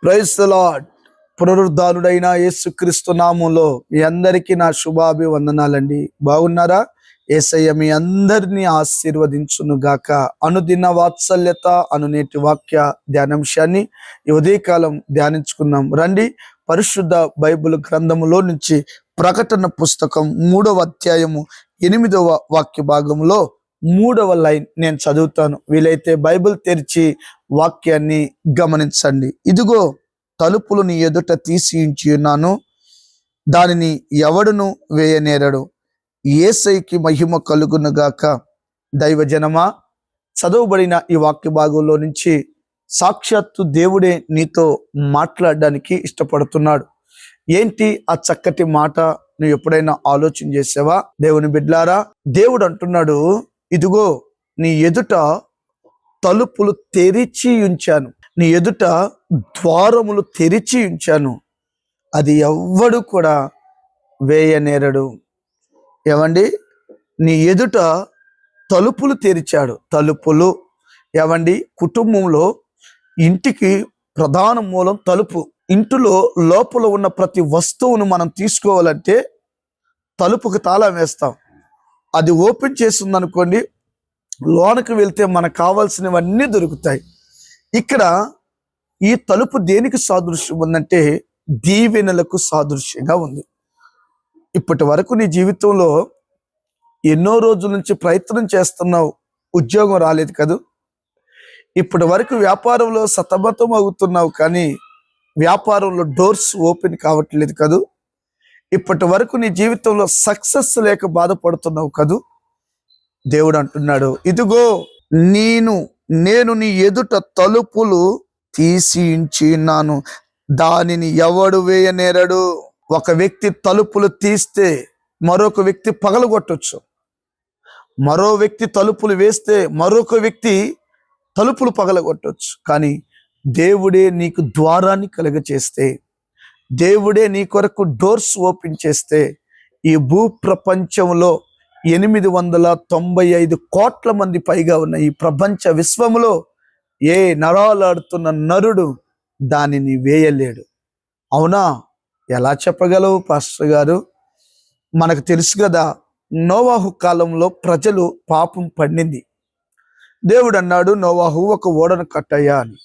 Praise the lord. పునరుద్ధానుడైన యేసుక్రీస్తు నామములో మీ అందరికీ నా శుభాభివందనాలండి. బాగున్నారా? యేసయ్య మీ అందరినీ ఆశీర్వదించును గాక. అనుదిన వాత్సల్యత అనునేటి వాక్య ధ్యానాంశాన్ని ఈ ఉదయకాలం ధ్యానించుకుందాం రండి. పరిశుద్ధ బైబిల్ గ్రంథములో నుంచి ప్రకటన పుస్తకం 3వ అధ్యాయము 8వ వాక్య భాగంలో 3వ లైన్ నేను చదువుతాను. వీలైతే బైబిల్ తెరిచి వాక్యాన్ని గమనించండి. ఇదిగో తలుపులు నీ ఎదుట తీసి ఉంచి ఉన్నాను, దానిని ఎవడును వేయనేరడు. యేసయ్యకి మహిమ కలుగును గాక. దైవజనమా, చదవబడిన ఈ వాక్య భాగంలో నుంచి సాక్షాత్తు దేవుడే నీతో మాట్లాడడానికి ఇష్టపడుతున్నాడు. ఏంటి ఆ చక్కటి మాట? నువ్వు ఎప్పుడైనా ఆలోచన చేసావా? దేవుని బిడ్లారా, దేవుడు అంటున్నాడు, ఇదిగో నీ ఎదుట తలుపులు తెరిచి ఉంచాను, నీ ఎదుట ద్వారములు తెరిచి ఉంచాను, అది ఎవ్వడు కూడా వేయనేరడు. ఏమండి? నీ ఎదుట తలుపులు తెరిచాడు. తలుపులు ఏమండి? కుటుంబంలో ఇంటికి ప్రధాన మూలం తలుపు. ఇంటిలో లోపల ఉన్న ప్రతి వస్తువును మనం తీసుకోవాలంటే తలుపుకి తాళం వేస్తాం. అది ఓపెన్ చేస్తుందనుకోండి, లోనకి వెళ్తే మనకు కావాల్సినవన్నీ దొరుకుతాయి. ఇక్కడ ఈ తలుపు దేనికి సాదృశ్యం ఉందంటే దీవెనలకు సాదృశ్యంగా ఉంది. ఇప్పటి వరకు నీ జీవితంలో ఎన్నో రోజుల నుంచి ప్రయత్నం చేస్తున్నావు, ఉద్యోగం రాలేదు కదూ. ఇప్పటి వరకు వ్యాపారంలో సతమతం అవుతున్నావు, కానీ వ్యాపారంలో డోర్స్ ఓపెన్ కావట్లేదు కదూ. ఇప్పటి వరకు నీ జీవితంలో సక్సెస్ లేక బాధపడుతున్నావు కదూ. దేవుడు అంటున్నాడు, ఇదిగో నేను నీ ఎదుట తలుపులు తీసి ఉంచి ఉన్నాను, దానిని ఎవడు వేయనేరడు. ఒక వ్యక్తి తలుపులు తీస్తే మరొక వ్యక్తి పగలగొట్టొచ్చు. మరో వ్యక్తి తలుపులు వేస్తే మరొక వ్యక్తి తలుపులు పగలగొట్టొచ్చు. కానీ దేవుడే నీకు ద్వారాన్ని కలుగచేస్తే, దేవుడే నీ కొరకు డోర్స్ ఓపెన్ చేస్తే, ఈ భూప్రపంచంలో 895 కోట్ల మంది పైగా ఉన్న ఈ ప్రపంచ విశ్వములో ఏ నరాలాడుతున్న నరుడు దానిని వేయలేడు. అవునా? ఎలా చెప్పగలవు పాస్టర్ గారు? మనకు తెలుసు కదా, నోవాహు కాలంలో ప్రజలు పాపం పండింది. దేవుడు అన్నాడు, నోవాహు ఒక ఓడను కట్టయ్యా అని.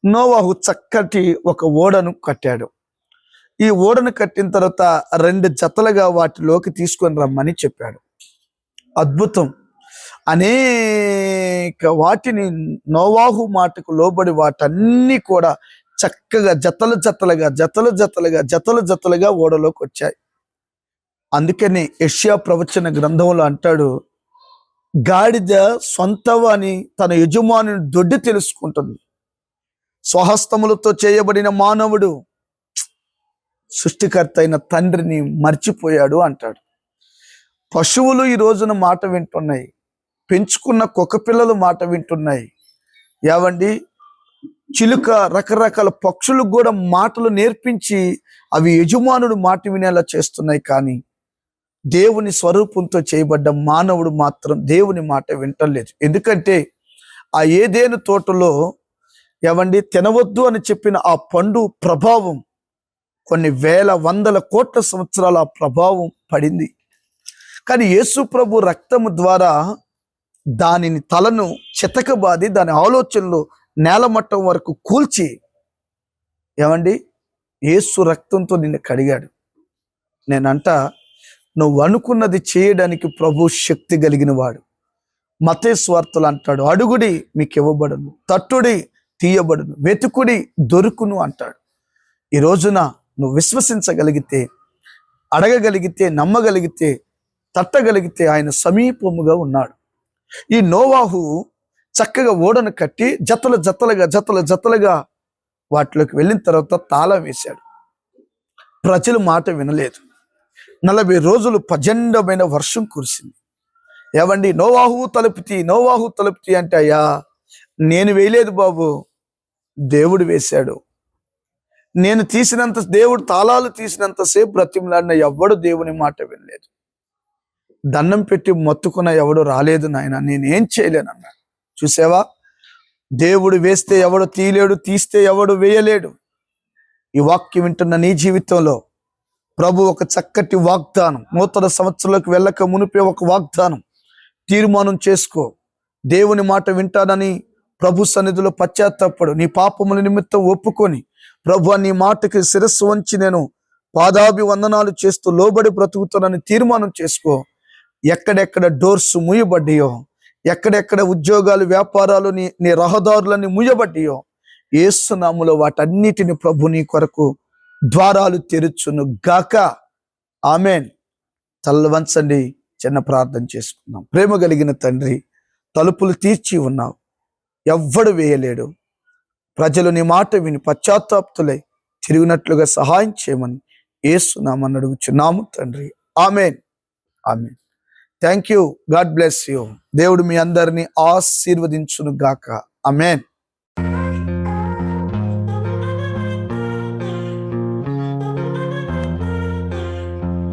నోవాహు చక్కటి ఒక ఓడను కట్టాడు. ఈ ఓడను కట్టిన తర్వాత 2 జతలుగా వాటిలోకి తీసుకొని రమ్మని చెప్పాడు. అద్భుతం. అనేక వాటిని నోవాహు మాటకు లోబడి వాటన్నీ కూడా చక్కగా జతలు జతలుగా ఓడలోకి వచ్చాయి. అందుకని యెషయా ప్రవచన గ్రంథంలో అంటాడు, గాడిద సొంతవాని తన యజమానుని దొడ్డి తెలుసుకుంటుంది, స్వహస్తములతో చేయబడిన మానవుడు సృష్టికర్త అయిన తండ్రిని మర్చిపోయాడు అంటాడు. పశువులు ఈ రోజున మాట వింటున్నాయి, పెంచుకున్న కుక్క పిల్లలు మాట వింటున్నాయి. ఏవండి? చిలుక, రకరకాల పక్షులకు కూడా మాటలు నేర్పించి అవి యజమానుడు మాట వినేలా చేస్తున్నాయి. కానీ దేవుని స్వరూపంతో చేయబడ్డ మానవుడు మాత్రం దేవుని మాట వింటలేదు. ఎందుకంటే ఆ ఏదేను తోటలో ఏవండి తినవద్దు అని చెప్పిన ఆ పండు ప్రభావం కొన్ని వేల వందల కోట్ల సంవత్సరాల ఆ ప్రభావం పడింది. కానీ యేసు ప్రభు రక్తము ద్వారా దానిని తలను చితకబాది దాని ఆలోచనలు నేలమట్టం వరకు కూల్చి, ఏమండి, యేసు రక్తంతో నిన్ను కడిగాడు. నేనంట, నువ్వు అనుకున్నది చేయడానికి ప్రభు శక్తి కలిగిన వాడు. మత్తయి సువార్తలు అంటాడు, అడుగుడి మీకు ఇవ్వబడును, తట్టుడి తీయబడును, వెతుకుడి దొరుకును అంటాడు. ఈ రోజున నువ్వు విశ్వసించగలిగితే, అడగగలిగితే, నమ్మగలిగితే, తట్టగలిగితే ఆయన సమీపముగా ఉన్నాడు. ఈ నోవాహు చక్కగా ఓడను కట్టి జతలుగా వాటిలోకి వెళ్ళిన తర్వాత తాళం వేశాడు. ప్రజలు మాట వినలేదు. 40 రోజులు ప్రచండమైన వర్షం కురిసింది. ఏవండి? నోవాహు తలుపుతి అంటే, అయ్యా నేను వేయలేదు బాబు, దేవుడు వేశాడు. నేను దేవుడు తాళాలు తీసినంతసేపు బ్రతిమలాడిన ఎవ్వడు దేవుని మాట వినలేదు. దండం పెట్టి మొత్తుకున్న ఎవడు రాలేదు నాయన, నేనేం చేయలేనన్నాడు. చూసావా? దేవుడు వేస్తే ఎవడు తీయలేడు, తీస్తే ఎవడు వేయలేడు. ఈ వాక్యం వింటున్న నీ జీవితంలో ప్రభు ఒక చక్కటి వాగ్దానం, నూతన సంవత్సరంలోకి వెళ్ళక మునిపే ఒక వాగ్దానం తీర్మానం చేసుకో. దేవుని మాట వింటానని ప్రభు సన్నిధిలో పశ్చాత్తాపడు. నీ పాపముల నిమిత్తం ఒప్పుకొని ప్రభు నీ మాటకి శిరస్సు వంచి నేను పాదాభివందనాలు చేస్తూ లోబడి బ్రతుకుతానని తీర్మానం చేసుకో. ఎక్కడెక్కడ డోర్స్ మూయబడ్డాయో, ఎక్కడెక్కడ ఉద్యోగాలు, వ్యాపారాలు, నీ రహదారులన్నీ మూయబడ్డాయో, యేసు నామములో వాటన్నిటిని ప్రభు నీ కొరకు ద్వారాలు తెరుచును గాక. ఆమేన్. తలవంచండి, చిన్న ప్రార్థన చేసుకుందాం. ప్రేమ కలిగిన తండ్రి, తలుపులు తీర్చి ఉన్నావు, ఎవ్వడు వేయలేడు. ప్రజలు నీ మాట విని పశ్చాత్తాప్తులై తిరిగినట్లుగా సహాయం చేయమని యేసు నామమున అడుగుచున్నాము తండ్రి. ఆమేన్. ఆమేన్. Thank you. God bless you. దేవుడు మీ అందరినీ ఆశీర్వదించును గాక. ఆమేన్.